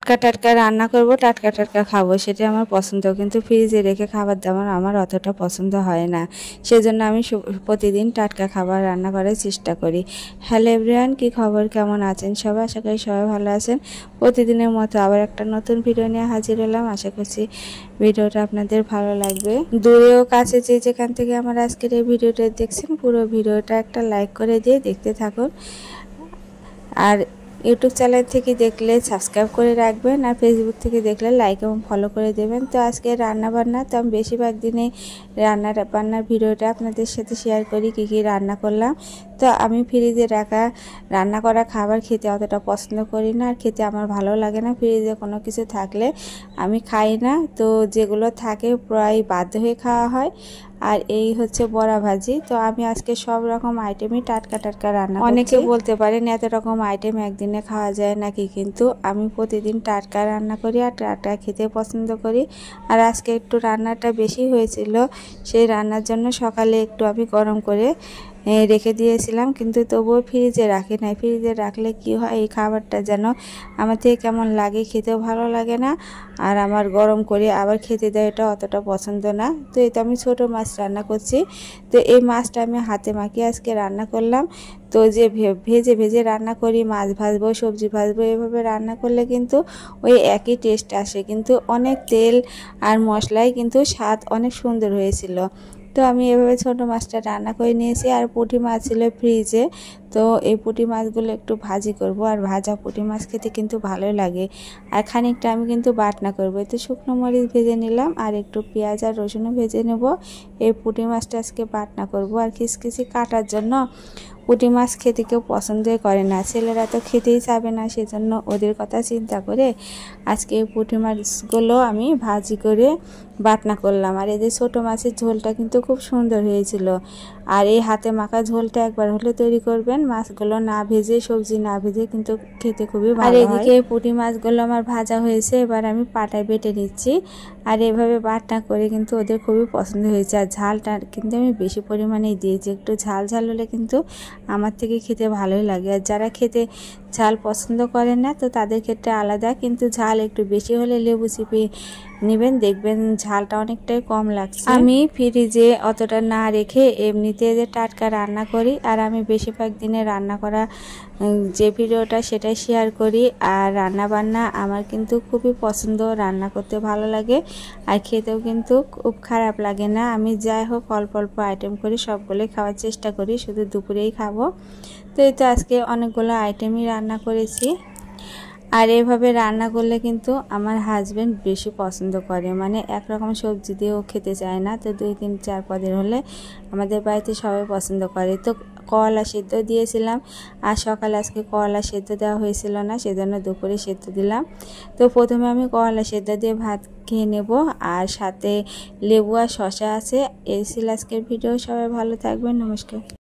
টাটকা টাটকা রান্না করব, টাটকা টাটকা খাবো, সেটা আমার পছন্দ। কিন্তু ফ্রিজে রেখে খাবার দাবার আমার অতটা পছন্দ হয় না। সেজন্য আমি প্রতিদিন টাটকা খাবার রান্না করার চেষ্টা করি। হ্যালো এভরিওয়ান, কি খবর, কেমন আছেন সবাই? আশা করি সবাই ভালো আছেন। প্রতিদিনের মতো আবার একটা নতুন ভিডিও নিয়ে হাজির হলাম। আশা করছি ভিডিওটা আপনাদের ভালো লাগবে। দূরেও কাছে যে যেখান থেকে আমার আজকের এই ভিডিওটা দেখছেন, পুরো ভিডিওটা একটা লাইক করে দিয়ে দেখতে থাকুন। আর ইউটিউব চ্যানেল থেকে দেখলে সাবস্ক্রাইব করে রাখবেন, আর ফেসবুক থেকে দেখলে লাইক এবং ফলো করে দেবেন। তো আজকে রান্না বান্না, তো আমি বেশিরভাগ দিনে বান্নার ভিডিওটা আপনাদের সাথে শেয়ার করি, কী কী রান্না করলাম। তো আমি ফ্রিজে রাখা রান্না করা খাবার খেতে অতটা পছন্দ করি না, আর খেতে আমার ভালো লাগে না। ফ্রিজে কোনো কিছু থাকলে আমি খাই না। তো যেগুলো থাকে প্রায় বাধ্য হয়ে খাওয়া হয়। আর এই হচ্ছে বড়া ভাজি। তো আমি আজকে সব রকম আইটেমই টাটকা টাটকা রান্না করছি। অনেকে বলতে পারেন এত রকম আইটেম একদিনে খাওয়া যায় নাকি, কিন্তু আমি প্রতিদিন টাটকা রান্না করি আর টাটকা খেতে পছন্দ করি। আর আজকে একটু রান্নাটা বেশি হয়েছিল, সেই রান্নার জন্য সকালে একটু আমি গরম করে রেখে দিয়েছিলাম, কিন্তু তবুও ফ্রিজে রাখি নাই। ফ্রিজে রাখলে কি হয়, এই খাবারটা যেন আমার থেকে কেমন লাগে, খেতেও ভালো লাগে না। আর আমার গরম করে আবার খেতে দেয়, এটা অতটা পছন্দ না। তো এই তো আমি ছোটো মাছ রান্না করছি। তো এই মাছটা আমি হাতে মাখিয়ে আজকে রান্না করলাম। তো যে ভেজে ভেজে রান্না করি, মাছ ভাজবো, সবজি ভাজবো, এভাবে রান্না করলে কিন্তু ওই একই টেস্ট আসে, কিন্তু অনেক তেল আর মশলায় কিন্তু স্বাদ অনেক সুন্দর হয়েছিল। তো আমি এভাবে ছোটো মাছটা রান্না করে নিয়েছি। আর পুঁটি মাছ ছিল ফ্রিজে, তো এই পুঁটি মাছগুলো একটু ভাজি করব। আর ভাজা পুঁটি মাছ খেতে কিন্তু ভালোই লাগে। আর খানিকটা আমি কিন্তু বাটনা করব। এতে শুকনো মরিচ ভেজে নিলাম, আর একটু পেঁয়াজ আর রসুনও ভেজে নেব। এই পুঁটি মাছটা আজকে বাটনা করব। আর খিচখিচি কাটার জন্য পুঁটি মাছ খেতে কেউ পছন্দই করে না, ছেলেরা তো খেতেই চাবে না, সেজন্য ওদের কথা চিন্তা করে আজকে এই পুঁটি মাছগুলো আমি ভাজি করে বাটনা করলাম। আর এই যে ছোটো মাছের ঝোলটা কিন্তু খুব সুন্দর হয়েছিল। আর এই হাতে মাখা ঝোলটা একবার হলে তৈরি করবেন, মাছগুলো না ভেজে, সবজি না ভেজে, কিন্তু খেতে খুবই ভালো হয়। আর এদিকে পুঁটি মাছগুলো আমার ভাজা হয়েছে, এবার আমি পাটায় বেটে নিচ্ছি। আর এভাবে বাটনা করে কিন্তু ওদের খুবই পছন্দ হয়েছে। আর ঝালটা কিন্তু আমি বেশি পরিমাণেই দিয়েছি, একটু ঝাল ঝাল হলে কিন্তু আমার থেকে খেতে ভালোই লাগে। আর যারা খেতে ঝাল পছন্দ করেন না, তো তাদের ক্ষেত্রে আলাদা, কিন্তু ঝাল একটু বেশি হলে লেবু চিপে নেবেন, দেখবেন ঝালটা অনেকটাই কম লাগছে। আমি ফ্রিজে অতটা না রেখে এমনিতে যে টাটকা রান্না করি। আর আমি বেশিরভাগ দিনে রান্না করা যে ভিডিওটা সেটাই শেয়ার করি। আর রান্না বান্না আমার কিন্তু খুবই পছন্দ, রান্না করতে ভালো লাগে, আর খেতেও কিন্তু খুব খারাপ লাগে না। আমি যাই হোক অল্প অল্প আইটেম করি, সবগুলোই খাওয়ার চেষ্টা করি, শুধু দুপুরেই খাবো। তো এই তো আজকে অনেকগুলো আইটেমই রান্না করেছি। আর এভাবে রান্না করলে কিন্তু আমার হাজব্যান্ড বেশি পছন্দ করে, মানে একরকম সবজি দিয়েও খেতে চায় না। তো 2-3-4 পদের হলে আমাদের বাড়িতে সবাই পছন্দ করে। তো করলা সেদ্ধ দিয়েছিলাম, আর সকালে আজকে করলা সেদ্ধ দেওয়া হয়েছিল না, সেজন্য দুপুরে সেদ্ধ দিলাম। তো প্রথমে আমি করলা সেদ্ধ দিয়ে ভাত খেয়ে নেব, আর সাথে লেবু আর শসা আছে। এই ছিল আজকের ভিডিও। সবাই ভালো থাকবেন, নমস্কার।